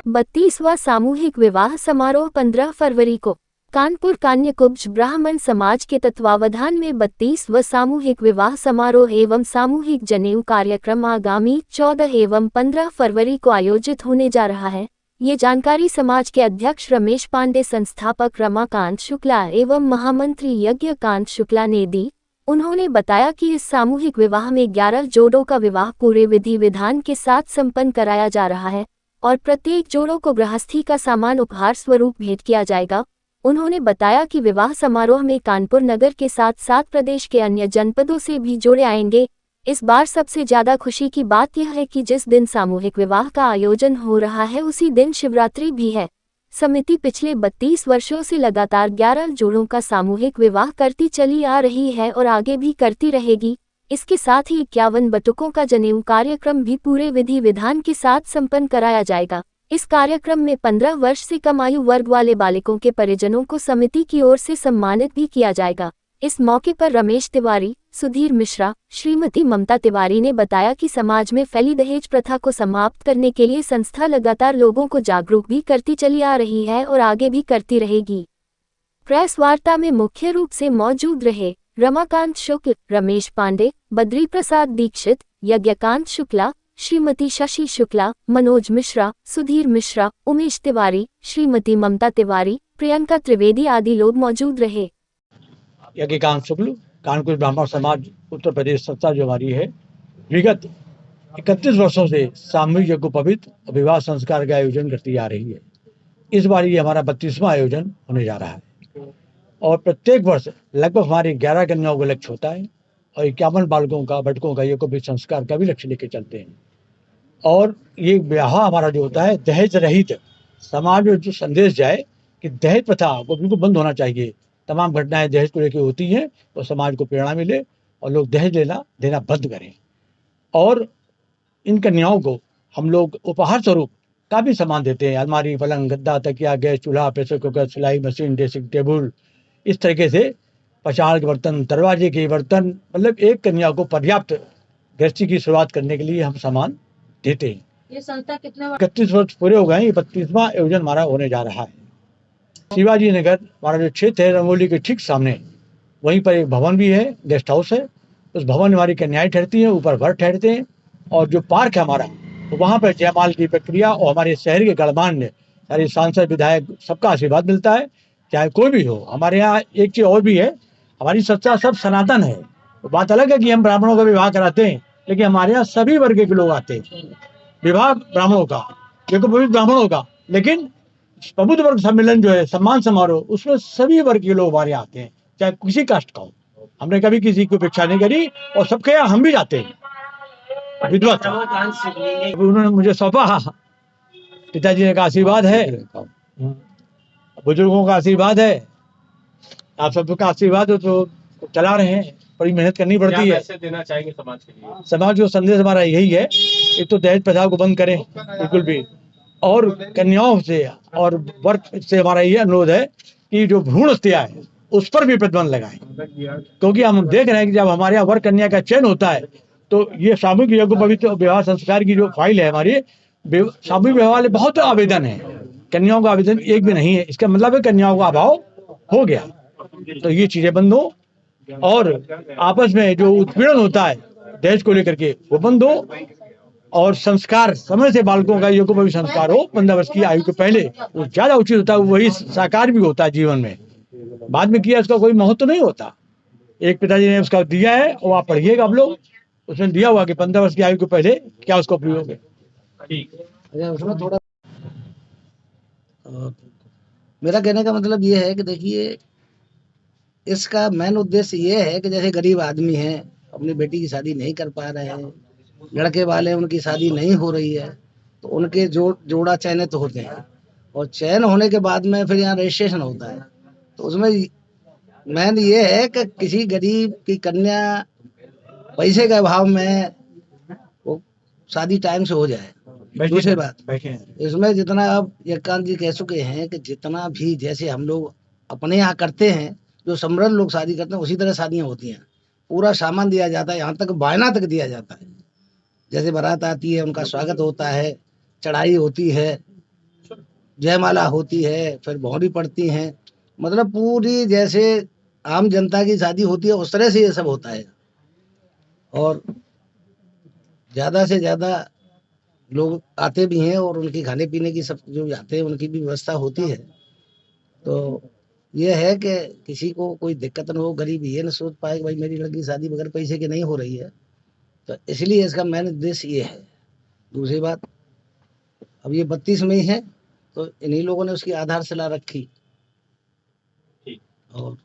32वां सामूहिक विवाह समारोह 15 फरवरी को कानपुर कान्यकुब्ज ब्राह्मण समाज के तत्वावधान में 32वां सामूहिक विवाह समारोह एवं सामूहिक जनेऊ कार्यक्रम आगामी 14 एवं 15 फरवरी को आयोजित होने जा रहा है। ये जानकारी समाज के अध्यक्ष रमेश पांडे, संस्थापक रमाकांत शुक्ला एवं महामंत्री यज्ञकांत शुक्ला ने दी। उन्होंने बताया कि इस सामूहिक विवाह में 11 जोड़ों का विवाह पूरे विधि विधान के साथ संपन्न कराया जा रहा है और प्रत्येक जोड़ों को गृहस्थी का सामान उपहार स्वरूप भेंट किया जाएगा। उन्होंने बताया कि विवाह समारोह में कानपुर नगर के साथ साथ प्रदेश के अन्य जनपदों से भी जोड़े आएंगे। इस बार सबसे ज्यादा खुशी की बात यह है कि जिस दिन सामूहिक विवाह का आयोजन हो रहा है उसी दिन शिवरात्रि भी है। समिति पिछले 32 वर्षों से लगातार 11 जोड़ों का सामूहिक विवाह करती चली आ रही है और आगे भी करती रहेगी। इसके साथ ही 51 बटुकों का जनेऊ कार्यक्रम भी पूरे विधि विधान के साथ संपन्न कराया जाएगा। इस कार्यक्रम में 15 वर्ष से कम आयु वर्ग वाले बालिकों के परिजनों को समिति की ओर से सम्मानित भी किया जाएगा। इस मौके पर रमेश तिवारी, सुधीर मिश्रा, श्रीमती ममता तिवारी ने बताया कि समाज में फैली दहेज प्रथा को समाप्त करने के लिए संस्था लगातार लोगों को जागरूक भी करती चली आ रही है और आगे भी करती रहेगी। प्रेस वार्ता में मुख्य रूप से मौजूद रहे रमाकांत शुक्ल, रमेश पांडे, बद्री प्रसाद दीक्षित, यज्ञकांत शुक्ला, श्रीमती शशि शुक्ला, मनोज मिश्रा, सुधीर मिश्रा, उमेश तिवारी, श्रीमती ममता तिवारी, प्रियंका त्रिवेदी आदि लोग मौजूद रहे। यज्ञकांत शुक्ल, कानपुर ब्राह्मण समाज उत्तर प्रदेश संस्था जो हमारी है, विगत 31 वर्षों से सामूहिक यज्ञोपवीत और विवाह संस्कार का आयोजन करती आ रही है। इस बार ये हमारा 32वां आयोजन होने जा रहा है और प्रत्येक वर्ष लगभग हमारे 11 कन्याओं का लक्ष्य होता है और 51 बालकों का बटकों का यज्ञोपवीत संस्कार का भी लक्ष्य लेके चलते हैं। और ये विवाह हमारा जो होता है दहेज रहित, समाज में जो संदेश जाए कि दहेज प्रथा वो बिल्कुल बंद होना चाहिए। तमाम घटनाएं दहेज को लेकर होती हैं और समाज को प्रेरणा मिले और लोग दहेज देना बंद करें। और इन कन्याओं को हम लोग उपहार स्वरूप काफ़ी सामान देते हैं। अलमारी, पलंग, गद्दा, तकिया, गैस चूल्हा, प्रेशर कुकर, सिलाई मशीन, ड्रेसिंग टेबल, इस तरीके से पचाड़ के बर्तन, दरवाजे के बर्तन, मतलब एक कन्या को पर्याप्त गृहस्थी की शुरुआत करने के लिए हम सामान देते हैं। ये संस्था कितने 31 वर्ष पूरे हो गए। ये 32वां आयोजन हमारा होने जा रहा है। शिवाजी नगर हमारा जो क्षेत्र है, रंगोली के ठीक सामने, वहीं पर एक भवन भी है, गेस्ट हाउस है। उस भवन में हमारी कन्याएं ठहरती हैं, ऊपर वर ठहरते हैं। और जो पार्क है हमारा, तो वहाँ पर जयमाल की प्रक्रिया और हमारे शहर के गणमान्य सारे सांसद, विधायक, सबका आशीर्वाद मिलता है, चाहे कोई भी हो। हमारे यहाँ एक चीज़ और भी है, हमारी संस्था सब सनातन है। तो बात अलग है कि हम ब्राह्मणों का विवाह कराते हैं, लेकिन हमारे यहाँ सभी वर्ग के लोग आते हैं। विवाह ब्राह्मणों का, यज्ञोपवीत ब्राह्मणों का, लेकिन प्रबुद्ध वर्ग सम्मेलन जो है, सम्मान समारोह, उसमें सभी वर्ग के लोग हमारे आते हैं, चाहे किसी कास्ट का हो। हमने कभी किसी की उपेक्षा नहीं करी और सबके यहाँ हम भी जाते हैं। विद्वत उन्होंने मुझे सौंपा, पिताजी का आशीर्वाद है, बुजुर्गों का आशीर्वाद है, आप सबका आशीर्वाद हो तो चला रहे हैं। बड़ी मेहनत करनी पड़ती है। कैसे देना चाहेंगे समाज के लिए? समाज को संदेश हमारा यही है, एक तो दहेज प्रथा को बंद करें बिल्कुल भी, और कन्याओं से और वर्ग से हमारा ये अनुरोध है कि जो भ्रूण हत्या है उस पर भी प्रतिबंध लगाएं। क्योंकि हम देख रहे हैं कि जब हमारे यहाँ वर कन्या का चयन होता है तो ये सामूहिक यज्ञोपवीत विवाह संस्कार की जो फाइल है हमारी, सामूहिक विवाह वाले बहुत आवेदन है, कन्याओं का आवेदन एक भी नहीं है। इसका मतलब है कन्याओं का अभाव हो गया। तो ये चीजें बंद हो और आपस में जो उत्पीड़न होता है दहेज को लेकर के वो बंद हो और संस्कार समय से बालकों का यज्ञोपवीत संस्कार हो 15 वर्ष की आयु के पहले, वो ज्यादा उचित होता है। वही साकार भी होता है जीवन में। बाद में किया उसका कोई महत्व नहीं होता। एक पिताजी ने उसका दिया है और आप पढ़िएगा आप लोग, उसमें दिया हुआ कि 15 वर्ष की आयु के पहले क्या उसका उपयोग है। उसमें थोड़ा मेरा कहने का मतलब ये है कि देखिए, इसका मेन उद्देश्य ये है कि जैसे गरीब आदमी हैं, अपनी बेटी की शादी नहीं कर पा रहे हैं, लड़के वाले उनकी शादी नहीं हो रही है, तो उनके जोड़ा चयनित होते हैं और चयन होने के बाद में फिर यहाँ रजिस्ट्रेशन होता है। तो उसमें मेन ये है कि किसी गरीब की कन्या पैसे के अभाव में वो शादी टाइम से हो जाए। दूसरी बात, इसमें जितना अब यज्ञकांत जी कह चुके हैं कि जितना भी जैसे हम लोग अपने यहाँ करते हैं, जो समृद्ध लोग शादी करते हैं, उसी तरह शादियाँ होती हैं। पूरा सामान दिया जाता है, यहाँ तक बायना तक दिया जाता है। जैसे बारात आती है, उनका स्वागत होता है, चढ़ाई होती है, जयमाला होती है, फिर भौरी पड़ती हैं, मतलब पूरी जैसे आम जनता की शादी होती है उस तरह से ये सब होता है। और ज़्यादा से ज़्यादा लोग आते भी हैं और उनकी खाने पीने की सब जो आते हैं उनकी भी व्यवस्था होती है। तो ये है कि किसी को कोई दिक्कत ना हो, गरीब ये ना सोच पाए कि भाई मेरी लड़की की शादी बगैर पैसे के नहीं हो रही है। तो इसलिए इसका मेन उद्देश्य ये है। दूसरी बात, अब ये 32 में ही है, तो इन्हीं लोगों ने उसकी आधारशिला रखी। और